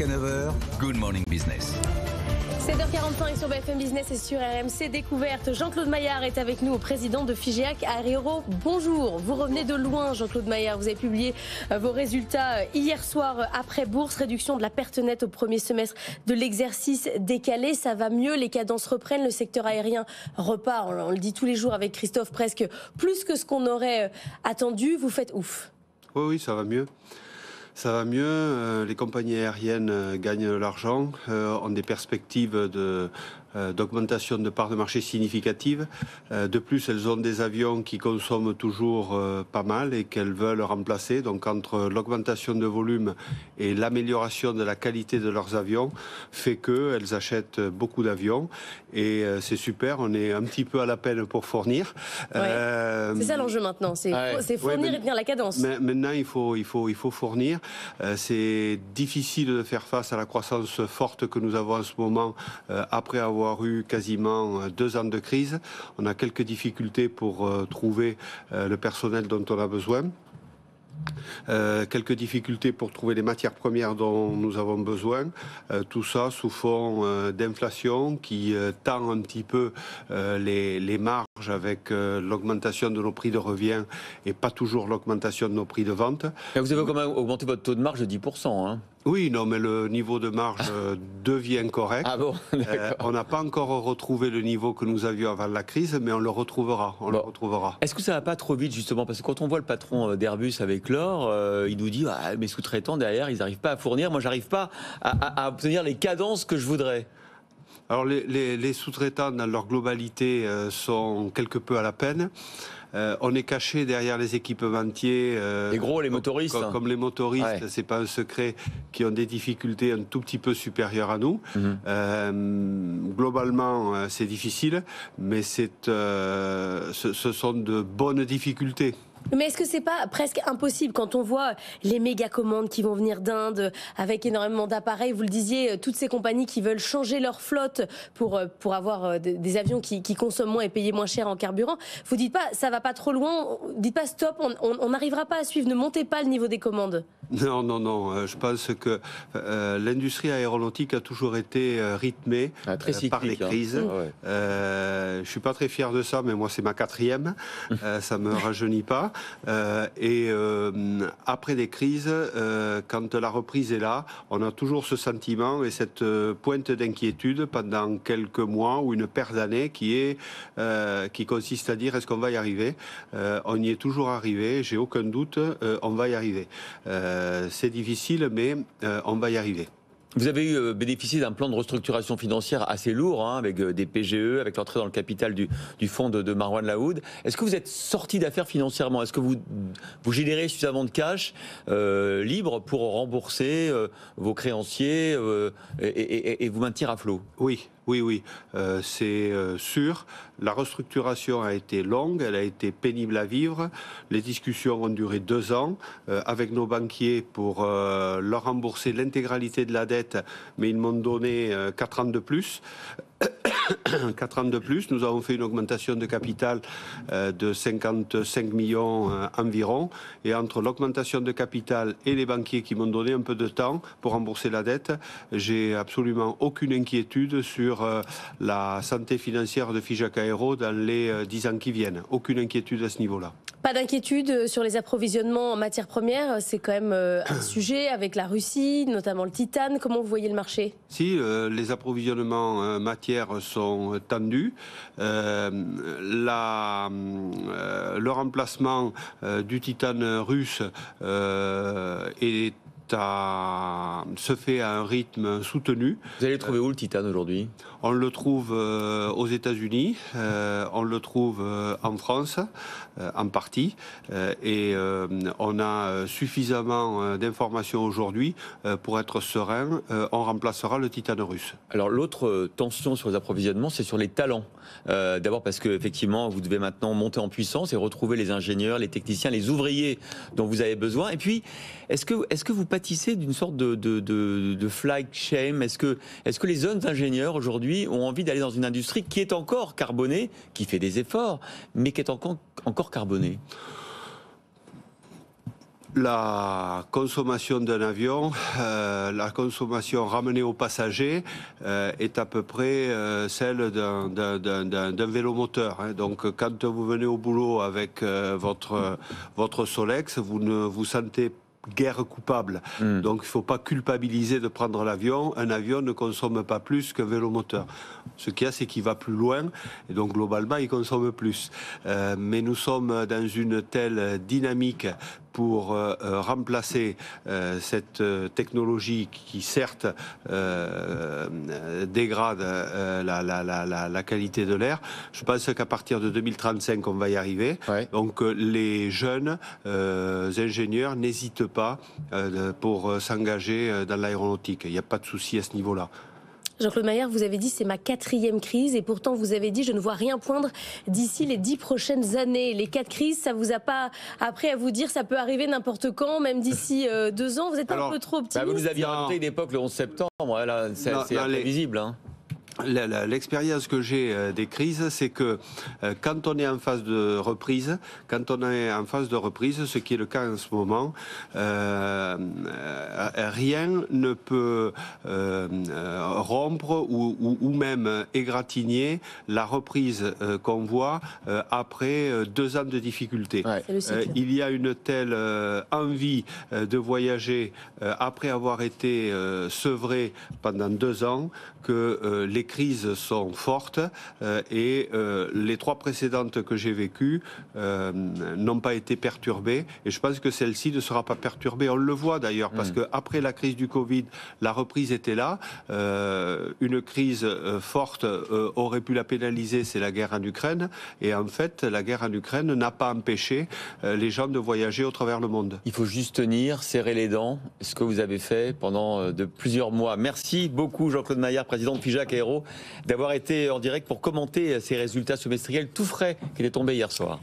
Jusqu'à 9h, Good Morning Business. 7h45 sur BFM Business et sur RMC Découverte. Jean-Claude Maillard est avec nous, président de Figeac Aéro. Bonjour, vous revenez de loin Jean-Claude Maillard. Vous avez publié vos résultats hier soir après bourse. Réduction de la perte nette au premier semestre de l'exercice décalé. Ça va mieux, les cadences reprennent, le secteur aérien repart. On le dit tous les jours avec Christophe, presque plus que ce qu'on aurait attendu. Vous faites ouf. Oui, ça va mieux. Ça va mieux, les compagnies aériennes gagnent de l'argent, ont des perspectives d'augmentation de parts de marché significatives. De plus, elles ont des avions qui consomment toujours pas mal et qu'elles veulent remplacer. Donc entre l'augmentation de volume et l'amélioration de la qualité de leurs avions fait qu'elles achètent beaucoup d'avions. Et c'est super, on est un petit peu à la peine pour fournir. Ouais. C'est ça l'enjeu maintenant, c'est fournir et tenir la cadence. Mais maintenant, il faut fournir. C'est difficile de faire face à la croissance forte que nous avons en ce moment après avoir eu quasiment 2 ans de crise. On a quelques difficultés pour trouver le personnel dont on a besoin. Quelques difficultés pour trouver les matières premières dont nous avons besoin. Tout ça sous fond d'inflation qui tend un petit peu les marges avec l'augmentation de nos prix de revient et pas toujours l'augmentation de nos prix de vente. Et vous avez quand même augmenté votre taux de marge de 10%. Hein. Oui, non, mais le niveau de marge devient correct. Ah bon, on n'a pas encore retrouvé le niveau que nous avions avant la crise, mais on le retrouvera. Le retrouvera. Est-ce que ça va pas trop vite, justement? Parce que quand on voit le patron d'Airbus avec l'or, il nous dit mes sous-traitants derrière, ils n'arrivent pas à fournir. Moi, j'arrive pas à obtenir les cadences que je voudrais. Alors, les sous-traitants, dans leur globalité, sont quelque peu à la peine. On est caché derrière les équipementiers. Les gros, les motoristes. Comme les motoristes, c'est pas un secret, qui ont des difficultés un tout petit peu supérieures à nous. Globalement, c'est difficile, mais ce sont de bonnes difficultés. Mais est-ce que c'est pas presque impossible quand on voit les méga commandes qui vont venir d'Inde avec énormément d'appareils, vous le disiez, toutes ces compagnies qui veulent changer leur flotte pour avoir des avions qui consomment moins et payer moins cher en carburant. Vous dites pas ça va pas trop loin, dites pas stop, on n'arrivera pas à suivre, ne montez pas le niveau des commandes. Non. Je pense que l'industrie aéronautique a toujours été rythmée par les crises. Je suis pas très fier de ça, mais moi c'est ma 4e. Ça me rajeunit pas. Après des crises, quand la reprise est là, on a toujours ce sentiment et cette pointe d'inquiétude pendant quelques mois ou une paire d'années qui consiste à dire est-ce qu'on va y arriver? On y est toujours arrivé, j'ai aucun doute, on va y arriver. C'est difficile, mais on va y arriver. Vous avez bénéficié d'un plan de restructuration financière assez lourd, avec des PGE, avec l'entrée dans le capital du fonds de Marwan Laoud. Est-ce que vous êtes sorti d'affaires financièrement? Est-ce que vous générez suffisamment de cash libre pour rembourser vos créanciers et vous maintenir à flot? Oui. C'est sûr. La restructuration a été longue, elle a été pénible à vivre. Les discussions ont duré 2 ans avec nos banquiers pour leur rembourser l'intégralité de la dette, mais ils m'ont donné 4 ans de plus. 4 ans de plus, nous avons fait une augmentation de capital de 55 millions environ. Et entre l'augmentation de capital et les banquiers qui m'ont donné un peu de temps pour rembourser la dette, j'ai absolument aucune inquiétude sur la santé financière de Figeac Aéro dans les 10 ans qui viennent. Aucune inquiétude à ce niveau-là. Pas d'inquiétude sur les approvisionnements en matières premières, c'est quand même un sujet avec la Russie, notamment le titane. Comment vous voyez le marché? Si, les approvisionnements matières sont tendus. Le remplacement du titane russe se fait à un rythme soutenu. Vous allez le trouver où le titane aujourd'hui? On le trouve aux États-Unis, on le trouve en France, en partie, et on a suffisamment d'informations aujourd'hui pour être serein. On remplacera le titane russe. Alors l'autre tension sur les approvisionnements, c'est sur les talents. D'abord parce que effectivement, vous devez maintenant monter en puissance et retrouver les ingénieurs, les techniciens, les ouvriers dont vous avez besoin. Et puis, est-ce que vous pâtissez d'une sorte de flag shame? Est-ce que les jeunes ingénieurs aujourd'hui ont envie d'aller dans une industrie qui est encore carbonée, qui fait des efforts, mais qui est encore carbonée? La consommation d'un avion, la consommation ramenée aux passagers est à peu près celle d'un vélomoteur. Hein. Donc quand vous venez au boulot avec votre Solex, vous ne vous sentez guère coupable. Donc il ne faut pas culpabiliser de prendre l'avion. Un avion ne consomme pas plus qu'un vélomoteur. Ce qu'il y a, c'est qu'il va plus loin et donc globalement il consomme plus. Mais nous sommes dans une telle dynamique pour remplacer cette technologie qui certes dégrade la qualité de l'air. Je pense qu'à partir de 2035 on va y arriver. Ouais. Donc les jeunes ingénieurs n'hésitent pas pour s'engager dans l'aéronautique. Il n'y a pas de souci à ce niveau-là. Jean-Claude Maillard, vous avez dit c'est ma 4e crise et pourtant vous avez dit je ne vois rien poindre d'ici les 10 prochaines années. Les 4 crises, ça vous a pas après à vous dire ça peut arriver n'importe quand, même d'ici 2 ans. Vous êtes un peu trop optimiste. Vous nous aviez raconté une époque le 11 septembre, voilà, c'est imprévisible. Hein. L'expérience que j'ai des crises, c'est que quand on est en phase de reprise, ce qui est le cas en ce moment, rien ne peut rompre ou même égratigner la reprise qu'on voit après 2 ans de difficultés. Ouais. Il y a une telle envie de voyager après avoir été sevré pendant 2 ans que les crises sont fortes et les 3 précédentes que j'ai vécues n'ont pas été perturbées et je pense que celle-ci ne sera pas perturbée. On le voit d'ailleurs parce qu'après la crise du Covid, la reprise était là. Une crise forte aurait pu la pénaliser, c'est la guerre en Ukraine et en fait la guerre en Ukraine n'a pas empêché les gens de voyager au travers le monde. Il faut juste tenir, serrer les dents, ce que vous avez fait pendant de plusieurs mois. Merci beaucoup Jean-Claude Maillard, président de Figeac Aéro, d'avoir été en direct pour commenter ces résultats semestriels tout frais qui étaient tombés hier soir.